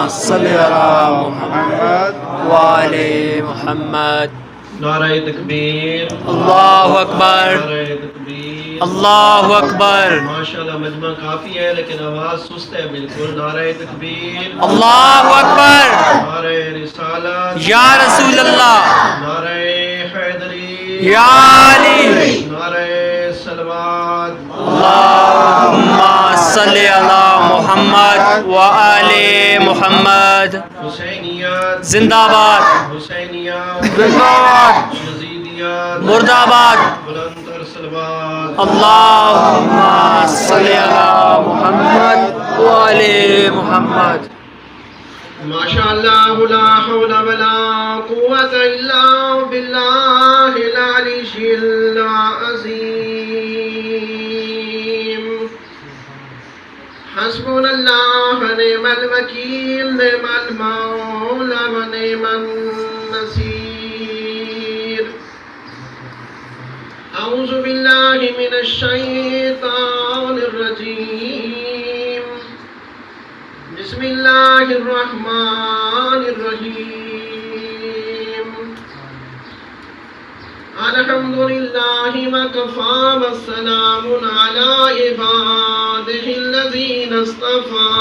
صل علی محمد وآل محمد. نعرہ تکبیر، اللہ اکبر، نعرہ تکبیر، اللہ اکبر. ماشاءاللہ مجمع کافی ہے لیکن آواز سست ہے بالکل. نعرہ تکبیر، اللہ اکبر. نعرہ رسالت، یا رسول اللہ، نعرہ حیدری، یا علی. نعرہ صلوات. اللہم صلی علی محمد وآل محمد. حسینیات زندہ آباد، حسینیات، زندہ آباد، یزیدیات، مرد آباد. بلندر صلوات. اللہم صلی علی محمد وآل محمد. ماشاءاللہ لا حول ولا قوة الا باللہ العلی العظیم. حسبنا اللہ نعم الوکیل نعم المولا و نعم النصیر. اعوذ باللہ من الشیطان الرجیم. بسم اللہ الرحمن الرحیم. الحمدللہ وکفی والسلام علی عبادہ الذین اصطفی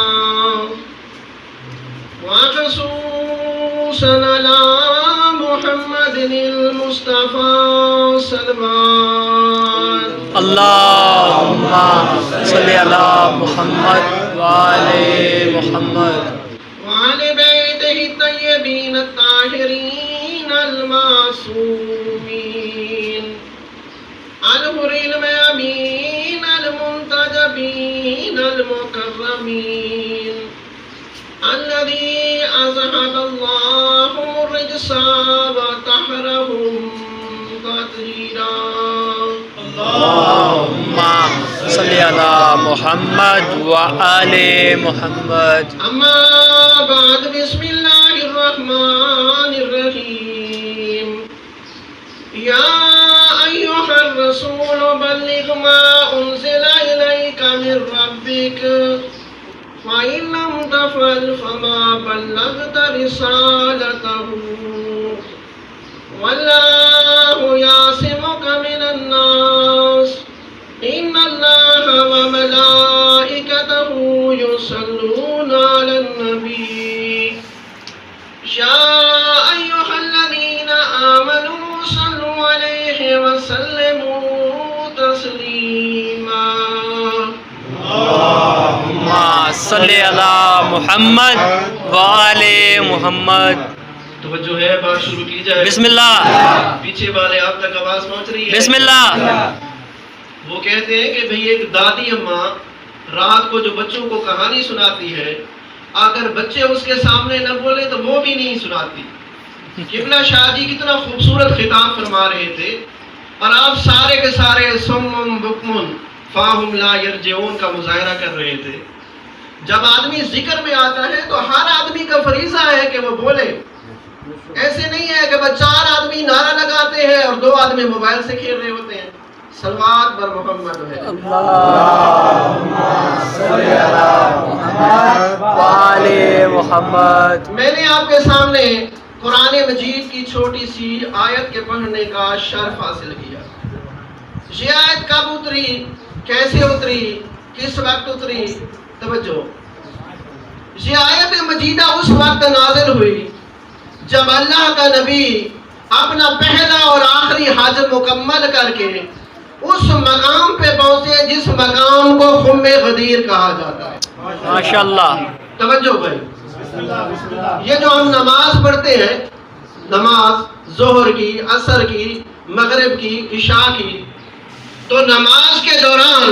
وخصوصا علی محمد المصطفی صلوات. اللہم صلی علی محمد وآل محمد. وعلى بيته الطيبين الطاهرين المعصومين الغر الميامين المنتجبين المكرمين الذي أذهب الله الرجس وطهرهم تطهيرا. اللہم صلی علی محمد وآل محمد. اما بعد بسم اللہ الرحمن الرحیم. یا ایہا الرسول بلغ ما انزل الیک من ربک فإن لم تفعل فما بلغت رسالته واللہ یعصمک من الناس ان اللہ وملائکتہ یصلون علی النبی یا ایہا الذین آمنوا صلوا علیہ وسلموا تسلیما. اللہم صلی علی محمد وآل محمد. توجہ ہے، بات شروع کی جائے. بسم اللہ، پیچھے والے آپ تک آواز پہنچ رہی ہے؟ بسم اللہ. وہ کہتے ہیں کہ بھئی ایک دادی اماں رات کو جو بچوں کو کہانی سناتی ہے، اگر بچے اس کے سامنے نہ بولے تو وہ بھی نہیں سناتی. قبلہ شاہ جی کتنا خوبصورت خطاب فرما رہے تھے اور آپ سارے کے سارے سمم بکمن فاہم لا یرجعون کا مظاہرہ کر رہے تھے. جب آدمی ذکر میں آتا ہے تو ہر آدمی کا فریضہ ہے کہ وہ بولے. ایسے نہیں ہے کہ 4 آدمی نعرہ لگاتے ہیں اور 2 آدمی موبائل سے کھیل رہے ہوتے ہیں. صلوات بر محمد ہے. اللہم صلی علی محمد وآل محمد. میں نے آپ کے سامنے قرآن مجید کی چھوٹی سی آیت کے پڑھنے کا شرف حاصل کیا. یہ آیت کب اتری، کیسے اتری، کس وقت اتری؟ توجہ. یہ آیت مجیدہ اس وقت نازل ہوئی جب اللہ کا نبی اپنا پہلا اور آخری حج مکمل کر کے اس مقام پہ پہنچے جس مقام کو خم غدیر کہا جاتا ہے. ماشاءاللہ. توجہ بھائی، یہ جو ہم نماز پڑھتے ہیں، نماز ظہر کی، عصر کی، مغرب کی، عشاء کی، تو نماز کے دوران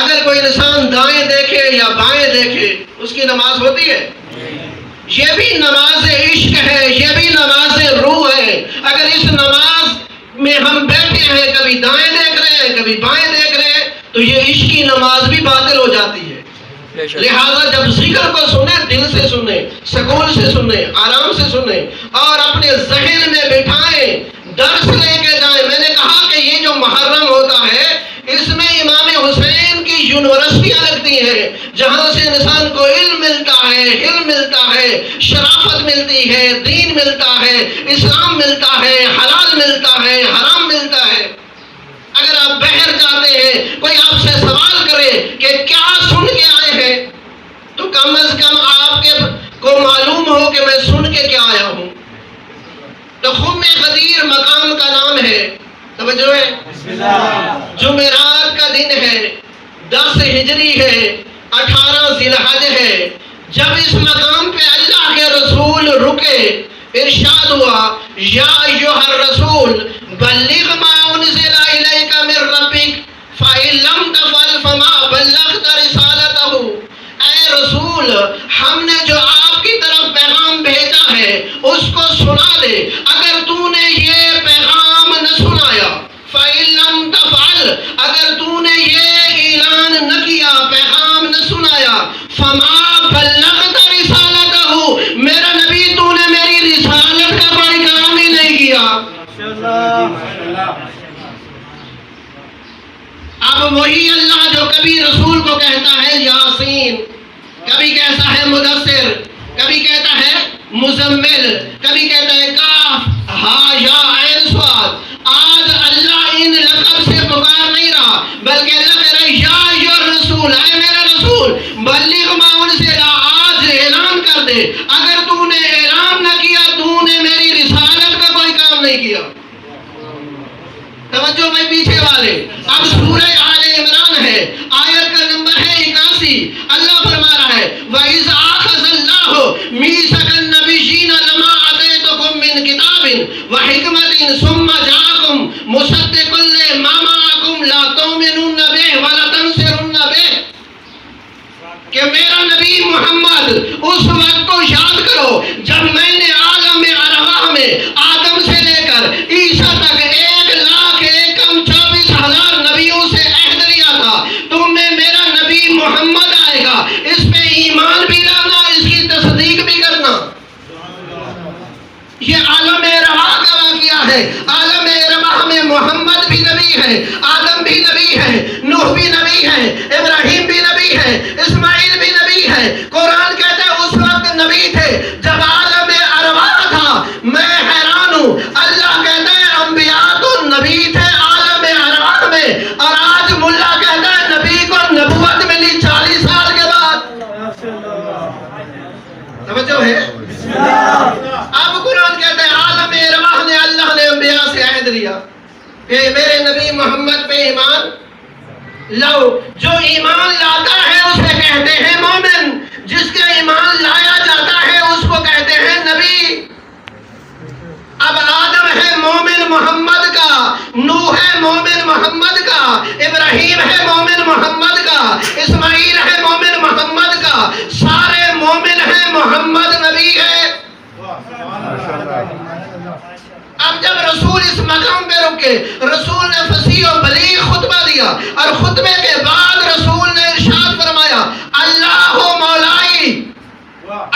اگر کوئی انسان دائیں دیکھے یا بائیں دیکھے اس کی نماز ہوتی ہے. یہ بھی نماز عشق ہے، یہ بھی نماز روح ہے. اگر اس نماز میں ہم بیٹھے ہیں، کبھی دائیں دیکھ رہے ہیں کبھی بائیں دیکھ رہے ہیں، تو یہ عشقی نماز بھی باطل ہو جاتی ہے. لہذا جب ذکر کو سنیں دل سے سنیں، سکون سے سنیں، آرام سے سنیں اور اپنے ذہن میں بٹھائیں، درس لے کے جائیں. میں نے کہا کہ یہ جو محرم ہوتا ہے اس میں امام حسین کی یونیورسٹیاں لگتی ہیں جہاں سے انسان کو علم ملتا ہے، علم ملتا ہے، شرافت ملتی ہے، دین ملتا ہے، اسلام ملتا ہے، حلال ملتا ہے، حرام ملتا ہے۔ اگر آپ باہر جاتے ہیں، کوئی آپ سے سوال کرے کہ کیا سن کے آئے ہیں، تو کم از کم آپ کے کو معلوم ہو کہ میں سن کے کیا آیا ہوں۔ تو خم غدیر مقام کا نام ہے، توجہ ہے، جمعرات کا دن ہے، 10 ہجری ہے، 18 ذی الحج ہے۔ جب اس مقام پہ اللہ کے رسول رکے، ارشاد ہوا یا ایھا الرسول بلغ ما انزل الیک من ربک فإن لم تفعل فما بلغت رسالتہ۔ اے رسول، ہم نے جو آپ کی طرف پیغام بھیجا ہے اس کو سنا دے، اگر تو نے یہ پیغام نہ سنایا، فإن لم تفعل، اگر تو نے یہ اعلان نہ کیا، پیغام نہ سنایا، فما بلغت رسالتہ، میرا نبی تو نے میری رسالت کا کوئی کام ہی نہیں کیا۔ اب وہی اللہ جو کبھی رسول کو کہتا ہے یاسین، کبھی کہتا ہے مدثر، کبھی کہتا ہے مزمل، کبھی کہتا ہے کاف ہا یا عین صاد، آج اللہ ان لقب سے پکار نہیں رہا، بلکہ اللہ کہہ رہا ہے یا ایھا الرسول، اے میرا رسول بلغ ما انزل، آج اعلان کر دے، اگر تو نے اعلان نہ کیا تو نے میری رسالت کا کوئی کام نہیں کیا۔ توجہ بھائی پیچھے والے، اب سورہ آل عمران ہے، آیت کا نمبر ہے 81۔ اللہ فرما رہا ہے وَإِذْ أَخَذَ اللَّهُ مِيثَاقَ النَّبِيِّينَ لَمَا آتَيْتُكُم مِّن كِتَابٍ وَحِكْمَةٍ ثُمَّ جَاءَكُم مُّصَدِّقًا لِّمَا مَعَكُمْ لَتُؤْمِنُنَّ بِهِ وَلَتَنصُرُنَّ بِهِ، کہ میرا نبی محمد اس وقت کو یاد کرو جب میں نے عالم ارواح میں آدم سے لے کر عیسیٰ تک 1,24,000 نبیوں سے عہد لیا تھا، تم میں میرا نبی محمد آئے گا، اس پہ ایمان بھی لانا، اس کی تصدیق بھی کرنا۔ یہ عالم ارواح کا واقعہ ہے۔ عالم ارواح میں محمد بھی نبی ہے، آدم بھی نبی ہے، نوح بھی نبی ہے، ابراہیم بھی نبی ہے، اسماعیل بھی نبی ہے۔ قرآن کہتا ہے اس وقت نبی تھے جب عالم ارواح تھا۔ میں حیران ہوں، اللہ کہتا ہے انبیاء تو نبی تھے عالم ارواح میں، اور آج ملا کہتا ہے نبی کو نبوت ملی 40 سال کے بعد۔ توجہ ہے؟ اب قرآن کہتا ہے عالم ارواح نے اللہ نے انبیاء سے عہد لیا کہ میرے نبی محمد پہ ایمان لاؤ۔ جو ایمان لاتا ہے اسے کہتے ہیں مومن، جس کا ایمان لایا جاتا ہے اس کو کہتے ہیں نبی۔ اب آدم ہے مومن محمد کا، نوح ہے مومن محمد کا، ابراہیم ہے مومن محمد کا، اسماعیل ہے مومن محمد کا، سارے مومن ہیں، محمد نبی ہے۔ اب جب رسول اس مقام پہ رکے، رسول نے فصیح و بلیغ خطبہ دیا، اور خطبے کے بعد رسول نے ارشاد فرمایا اللہ مولائی،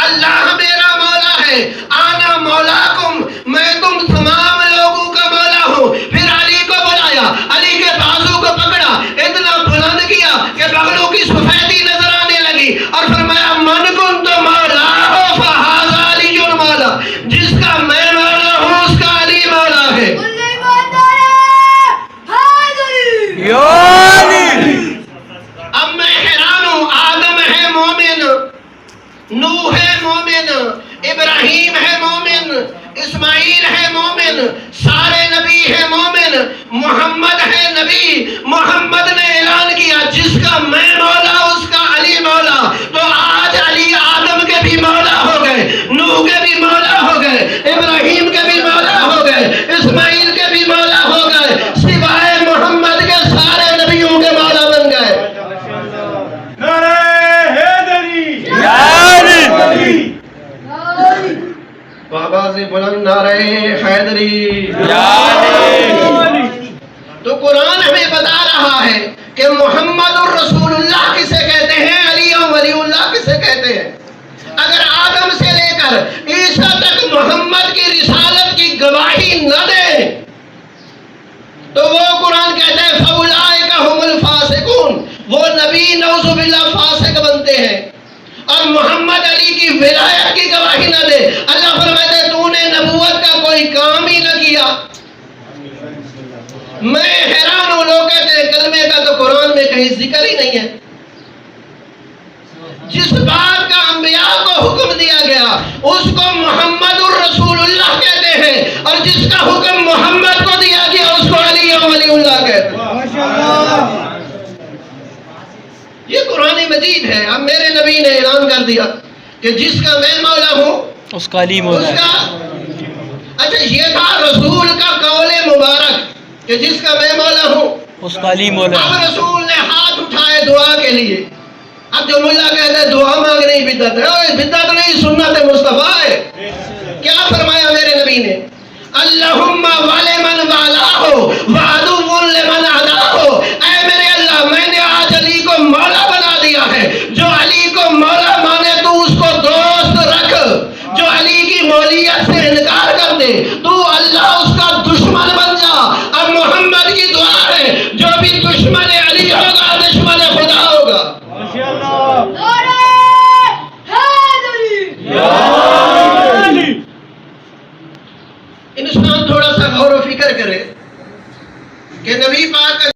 اللہ میرا مولا ہے، آنا مولاکم، میں تم تمام لوگوں کا مولا ہوں۔ پھر علی کو بلایا، علی کے بازو کو پکڑا، اتنا بلند کیا کہ بغلوں کی سفیدی نظر آنے لگی، اور فرمایا من کنت مولا ہو فہذا علی مولا، جس کا میں مولا ہوں اس کا علی مولا ہے۔ اب میں حیران ہوں، آدم ہے مومن، نوح ہے مومن، ابراہیم ہے مومن، اسماعیل ہے مومن، سارے نبی ہے مومن، محمد ہے نبی۔ محمد نے اعلان کیا جس کا میں مولا اس کا علی مولا، تو آج علی آدم کے بھی مولا ہو گئے، نوح کے بھی مولا ہو گئے، ابراہیم کے بھی مولا ہو گئے، اسماعیل کے بھی مولا ہو گئے، سوائے محمد کے سارے نبیوں کے مولا بن گئے۔ بابا سے بلند نعرہ حیدری۔ تو قرآن ہمیں بتا رہا ہے کہ محمد الرسول اللہ کسے کہتے ہیں، علی ولی اللہ کسے کہتے ہیں۔ اگر آدم سے لے کر عیسیٰ تک محمد کی رسالت کی گواہی نہ دے تو وہ قرآن کہتا ہے فَأُولَٰئِکَ هُمُ الْفَاسِقُونَ، وہ نبی نعوذ باللہ فاسق بنتے ہیں اور محمد علی کی ولایت کی گواہی نہ دے. اللہ فرماتے ہیں تو نے نبوت کا کوئی کام ہی نہ کیا. میں حیران ہوں، لوگ کہتے ہیں کلمے کا تو قرآن میں کہیں ذکر ہی نہیں ہے. جس بات کا انبیاء کو حکم دیا گیا اس کو محمد الرسول اللہ کہتے ہیں، اور جس کا حکم محمد کو دیا گیا اس کو علی ولی اللہ کہتے ہیں. یہ قرآن مجید ہے. اب میرے نبی نے اعلان کر دیا کہ جس کا میں مولا ہوں اس کا علی مولا اس ہے. کا، اچھا یہ تھا رسول کا قول مبارک کہ جس کا میں مولا ہوں اس کا علی مولا اب ہے. رسول نے ہاتھ اٹھائے دعا کے لیے. اب جو ملا کہتے ہیں دعا مانگنے ہی بدعت ہے. اوے بدعت نہیں، سنت مصطفیٰ ہے. کیا فرمایا میرے نبی نے؟ اللہم ولمن والاہ وعدو لمن عداہ. اے میرے اللہ، میں نے آج علی کو مولا بنا دیا ہے. جو علی کو مولا مانے تو اس کو دوست رکھ، جو علی کی مولیت سے انکار کر دے تو اللہ اس کا دشمن بن جا. اب محمد کی دعا ہے جو بھی دشمن علی ہوگا دشمن خدا ہوگا. انسان تھوڑا سا غور و فکر کرے کہ نبی پاک کا